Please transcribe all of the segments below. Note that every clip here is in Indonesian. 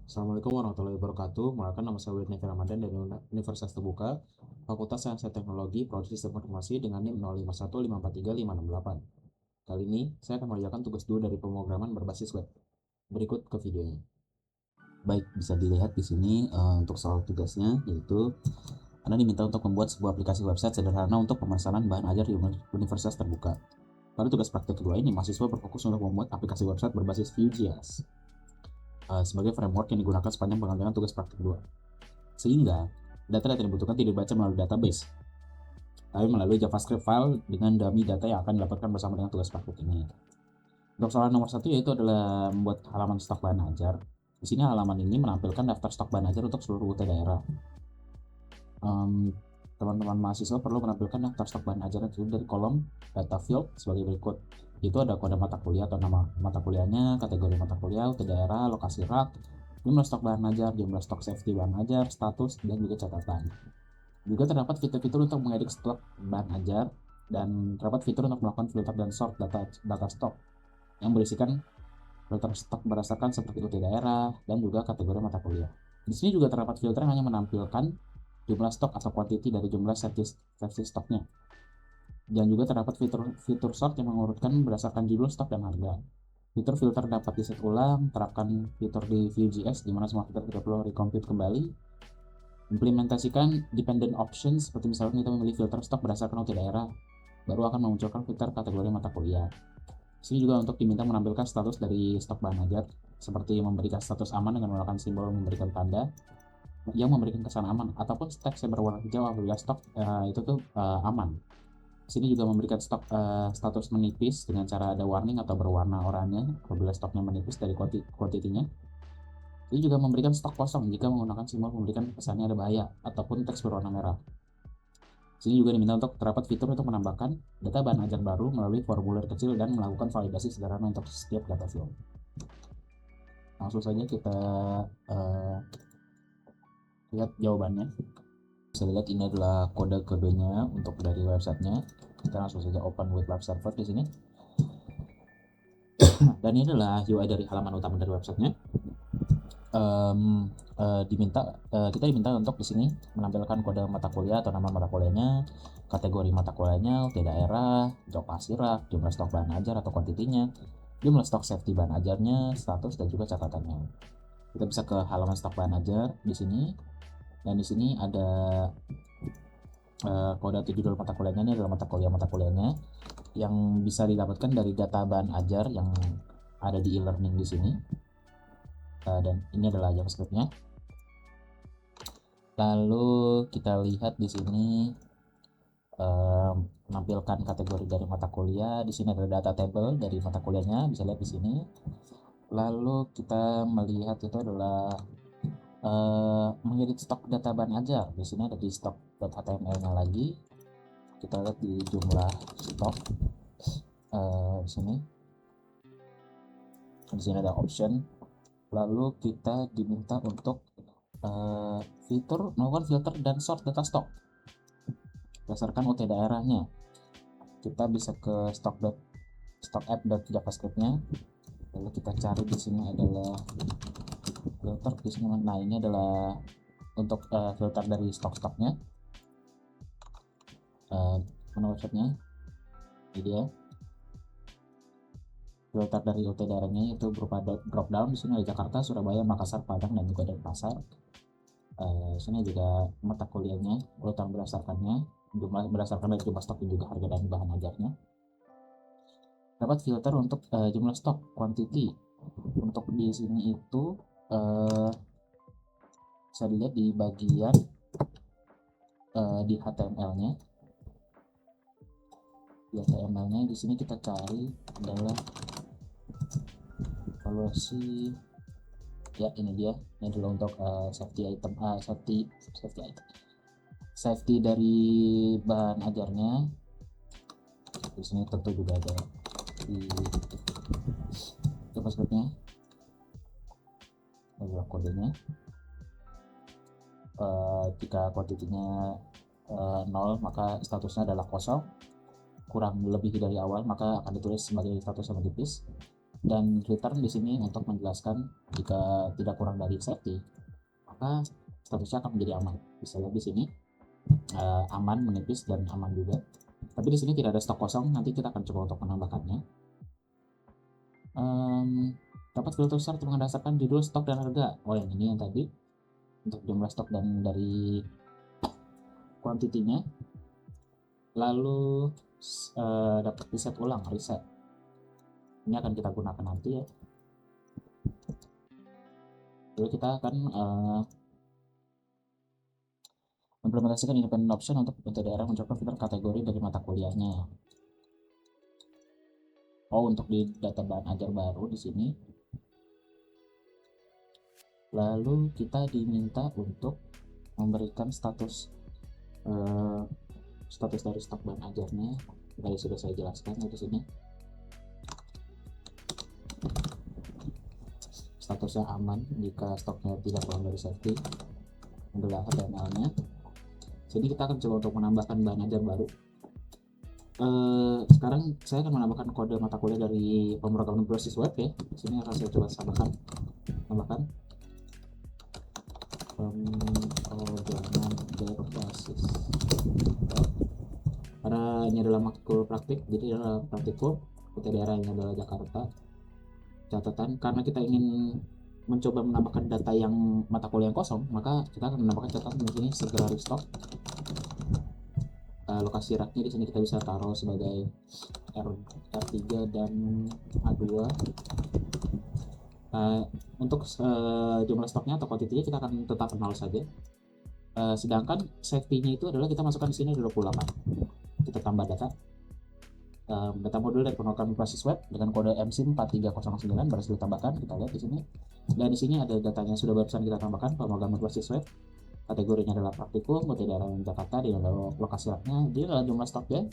Assalamualaikum warahmatullahi wabarakatuh. Perkenalkan, nama saya Wildan Ramadan dari Universitas Terbuka, Fakultas Sains dan Teknologi, Prodi Sistem Informasi dengan NIM 0515435568. Kali ini, saya akan mengerjakan tugas 2 dari pemrograman berbasis web. Berikut ke videonya. Baik, bisa dilihat di sini untuk soal tugasnya, yaitu Anda diminta untuk membuat sebuah aplikasi website sederhana untuk pemesanan bahan ajar di Universitas Terbuka. Pada tugas praktik kedua ini, mahasiswa berfokus untuk membuat aplikasi website berbasis Vue.js sebagai framework yang digunakan sepanjang pengerjaan tugas praktik 2. Sehingga data-data yang dibutuhkan tidak dibaca melalui database, tapi melalui JavaScript file dengan dummy data yang akan didapatkan bersama dengan tugas praktik ini. Untuk soal nomor 1 yaitu adalah membuat halaman stok bahan ajar. Di sini halaman ini menampilkan daftar stok bahan ajar untuk seluruh UT daerah. Teman-teman mahasiswa perlu menampilkan daftar stok bahan ajar itu dari kolom data field sebagai berikut. Itu ada kode mata kuliah atau nama mata kuliahnya, kategori mata kuliah, UT daerah, lokasi rak, jumlah stok bahan ajar, jumlah stok safety bahan ajar, status, dan juga catatan. Juga terdapat fitur-fitur untuk mengedit stok bahan ajar dan terdapat fitur untuk melakukan filter dan sort data stok yang berisikan filter stok berdasarkan seperti UT daerah dan juga kategori mata kuliah. Di sini juga terdapat filter yang hanya menampilkan jumlah stok atau quantity dari jumlah safety stoknya. Dan juga terdapat fitur sort yang mengurutkan berdasarkan judul stok dan harga. Fitur filter dapat diset ulang, terapkan fitur di Vue.js di mana semua fitur tidak perlu recompute kembali. Implementasikan dependent options seperti misalnya kita memilih filter stok berdasarkan UT daerah, baru akan memunculkan filter kategori mata kuliah. Sini juga untuk diminta menampilkan status dari stok bahan ajar, seperti memberikan status aman dengan menggunakan simbol memberikan tanda yang memberikan kesan aman, ataupun teks yang berwarna hijau apabila stok itu tuh aman. Sini juga memberikan stok status menipis dengan cara ada warning atau berwarna oranye apabila stoknya menipis dari kuantitinya. Ini juga memberikan stok kosong jika menggunakan simbol memberikan pesannya ada bahaya ataupun teks berwarna merah. Sini juga diminta untuk terdapat fitur untuk menambahkan data bahan ajar baru melalui formulir kecil dan melakukan validasi sederhana untuk setiap data field. Langsung saja kita lihat jawabannya. Bisa lihat ini adalah kode-kodenya untuk dari websitenya. Kita langsung saja open with web server di sini. Dan ini adalah UI dari halaman utama dari websitenya. Kita diminta untuk di sini menampilkan kode mata kuliah atau nama mata kuliahnya, kategori mata kuliahnya, UT daerah, lokasi rak, jumlah stok bahan ajar atau kuantitinya, jumlah stok safety bahan ajarnya, status dan juga catatannya. Kita bisa ke halaman stok bahan ajar di sini, dan di sini ada kode atau judul mata kuliahnya. Ini adalah mata kuliahnya yang bisa didapatkan dari data bahan ajar yang ada di e-learning di sini. Dan ini adalah JavaScript-nya. Lalu kita lihat di sini menampilkan kategori dari mata kuliah. Di sini ada data table dari mata kuliahnya, bisa lihat di sini. Lalu kita melihat itu adalah mengedit stok data bahan ajar. Di sini ada di stok.html-nya lagi. Kita lihat di jumlah stok di sini. Di sini ada option. Lalu kita diminta untuk fitur melakukan filter dan sort data stok berdasarkan UT daerahnya. Kita bisa ke stock.app.javascript-nya. Lalu kita cari di sini adalah filter di sini. Nah, ini adalah untuk filter dari stok-stoknya. Mana websitenya? Ini dia. Filter dari UT daerahnya itu berupa drop down. Di sini ada Jakarta, Surabaya, Makassar, Padang, dan juga Denpasar. Sini juga mata kuliahnya, urutan berdasarkannya, berdasarkan dari jumlah stok dan juga harga dan bahan ajarnya. Dapat filter untuk jumlah stok quantity. Untuk di sini itu bisa dilihat di bagian di HTML-nya. Di HTML-nya di sini kita cari adalah evaluasi. Ya, ini dia. Ini adalah untuk safety item, safety dari bahan ajarnya. Di sini tentu juga ada di JavaScript-nya. Adalah kodenya. Jika kuantitinya 0 maka statusnya adalah kosong, kurang lebih dari awal maka akan ditulis sebagai status yang menipis. Dan return di sini untuk menjelaskan jika tidak kurang dari safety, maka statusnya akan menjadi aman. Bisa lihat di sini aman, menipis, dan aman juga. Tapi di sini tidak ada stok kosong, nanti kita akan coba untuk menambahkannya. Dapat filter start berdasarkan judul, stok, dan harga. Oh, yang ini yang tadi untuk jumlah stok dan dari kuantitinya. Lalu dapat reset ulang, reset. Ini akan kita gunakan nanti ya. Lalu kita akan implementasikan independent option untuk daerah mencoba filter kategori dari mata kuliahnya. Oh, untuk di data bahan ajar baru di sini. Lalu kita diminta untuk memberikan status dari stok bahan ajarnya. Tadi sudah saya jelaskan di sini. Statusnya aman jika stoknya tidak kurang dari safety, adalah HTML-nya. Jadi kita akan coba untuk menambahkan bahan ajar baru. Sekarang saya akan menambahkan kode mata kuliah dari pemrograman berbasis web ya. Di sini akan saya coba tambahkan pemrograman berbasis web. Karena ini adalah matkul praktik, jadi adalah praktikum PT daerah yang adalah Jakarta. Catatan, karena kita ingin mencoba menambahkan data yang mata kuliah yang kosong, maka kita akan menambahkan catatan di sini segera restock. Lokasi raknya di sini kita bisa taruh sebagai R3 dan A2. Untuk jumlah stoknya atau kuantitinya kita akan tetap 0 saja. Sedangkan safety-nya itu adalah kita masukkan di sini 28. Kita tambah data modul dari pemrograman berbasis web dengan kode MSIM 4309 berhasil ditambahkan. Kita lihat di sini. Dan di sini ada datanya sudah barusan kita tambahkan, pemrograman berbasis web. Kategorinya adalah praktikum, kota daerah Jakarta, di dalam lokasi raknya, di dalam jumlah stoknya,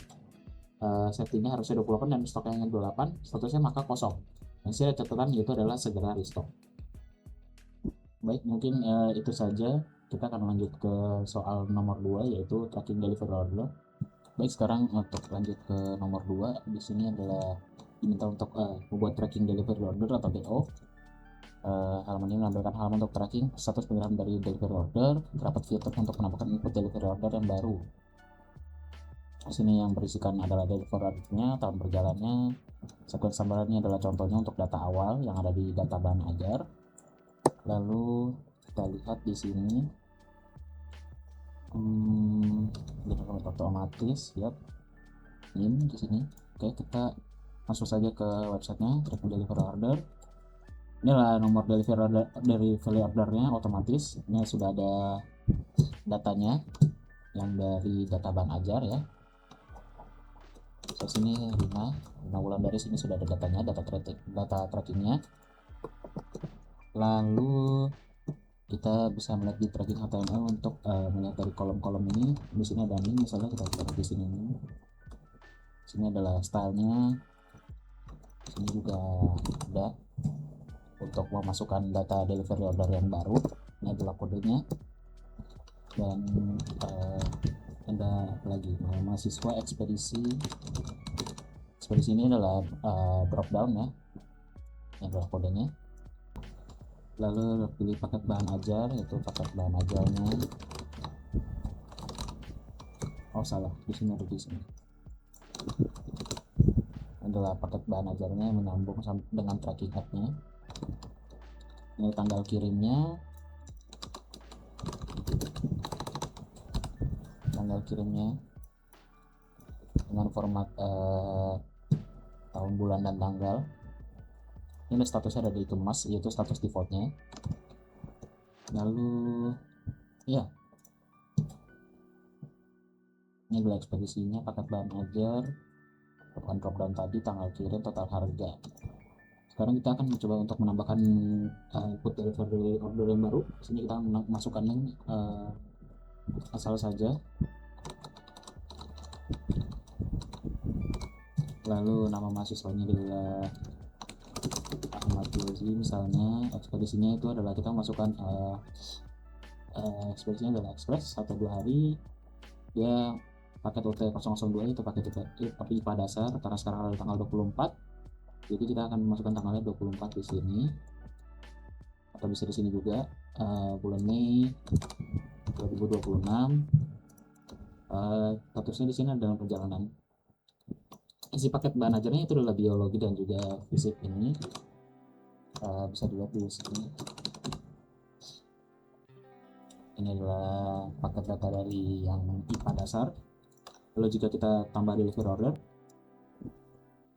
safety-nya harusnya 28 dan stoknya 28, statusnya maka kosong. Dan sini catatan itu adalah segera restock. Baik, mungkin itu saja. Kita akan lanjut ke soal nomor 2, yaitu tracking delivery order. Baik, sekarang untuk lanjut ke nomor 2, di sini adalah diminta untuk membuat tracking delivery order atau DO. Halaman ini menampilkan halaman untuk tracking status pengiriman dari delivery order, terdapat fitur untuk menambahkan input delivery order yang baru. Di sini yang berisikan adalah delivery ordernya, tahun berjalannya, sekuens sambarannya adalah contohnya untuk data awal yang ada di data bahan ajar. Lalu kita lihat di sini delivery otomatis, lihat ini di sini. Oke, kita masuk saja ke websitenya tracking delivery order. Inilah nomor delivery ordernya otomatis. Ini sudah ada datanya yang dari data bahan ajar ya. Di sini 5 bulan dari sini sudah ada datanya, data trackingnya. Lalu kita bisa melihat di tracking HTML untuk melihat dari kolom-kolom ini. Di sini ada ini, misalnya kita lihat di sini ini. Sini adalah stylenya. Sini juga ada untuk memasukkan data delivery order yang baru. Ini adalah kodenya. Dan ada lagi mahasiswa ekspedisi ini adalah drop down ya, ini adalah kodenya. Lalu pilih paket bahan ajar, yaitu paket bahan ajarnya. Oh salah, di sini ada di sini adalah paket bahan ajarnya yang menyambung dengan tracking app-nya. Ini tanggal kirimnya, dengan format tahun, bulan, dan tanggal. Ini statusnya ada dikemas, yaitu status defaultnya. Lalu ya, ini adalah ekspedisinya, paket bahan ajar, drop down tadi, tanggal kirim, total harga. Sekarang kita akan mencoba untuk menambahkan input delivery order yang baru. Sini kita masukkan asal saja. Lalu nama mahasiswanya adalah Ahmad Yozi misalnya. Ekspedisinya itu adalah kita masukkan ekspedisinya adalah express 1-2 hari. Dia paket UT 002 itu paket IPA dasar, karena sekarang ada tanggal 24. Jadi kita akan memasukkan tanggalnya 24 di sini, atau bisa di sini juga, bulan Mei 2026. Statusnya di sini adalah perjalanan. Isi paket bahan ajarnya itu adalah biologi dan juga fisik ini. Bisa dilihat di sini. Ini adalah paket data dari yang IPA dasar. Lalu jika kita tambah delivery order,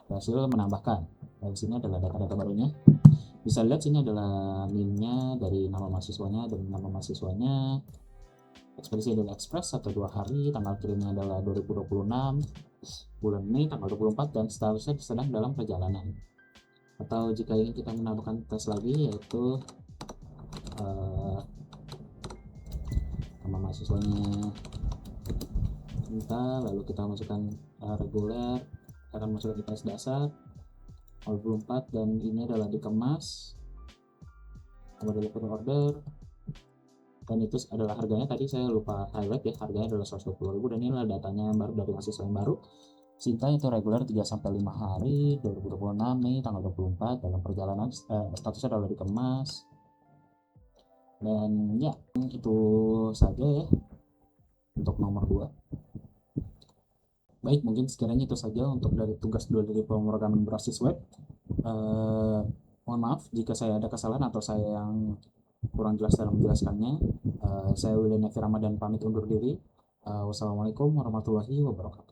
berhasil menambahkan. Di sini adalah data-data barunya. Bisa lihat sini adalah NIM-nya dari nama mahasiswanya dan nama mahasiswanya. Ekspedisi adalah ekspres 1-2 hari, tanggal kirimnya adalah 2026, bulan Mei tanggal 24, dan statusnya sedang dalam perjalanan. Atau jika ingin kita menambahkan tes lagi, yaitu nama mahasiswanya kita, lalu kita masukkan reguler, kita akan masukkan di tes dasar 24, dan ini adalah dikemas, nomor delivery order, dan itu adalah harganya. Tadi saya lupa highlight ya, harganya adalah 120.000, dan ini adalah datanya yang baru dari mahasiswa yang baru. Sinta itu reguler 3-5 hari, 2026 Mei tanggal 24, dalam perjalanan, statusnya adalah dikemas. Dan ya, itu saja ya untuk nomor 2. Baik, mungkin sekiranya itu saja untuk dari tugas 2 dari pemrograman berbasis web. Mohon maaf jika saya ada kesalahan atau saya yang kurang jelas dalam menjelaskannya. Saya William Nafi Ramadan pamit undur diri. Wassalamualaikum warahmatullahi wabarakatuh.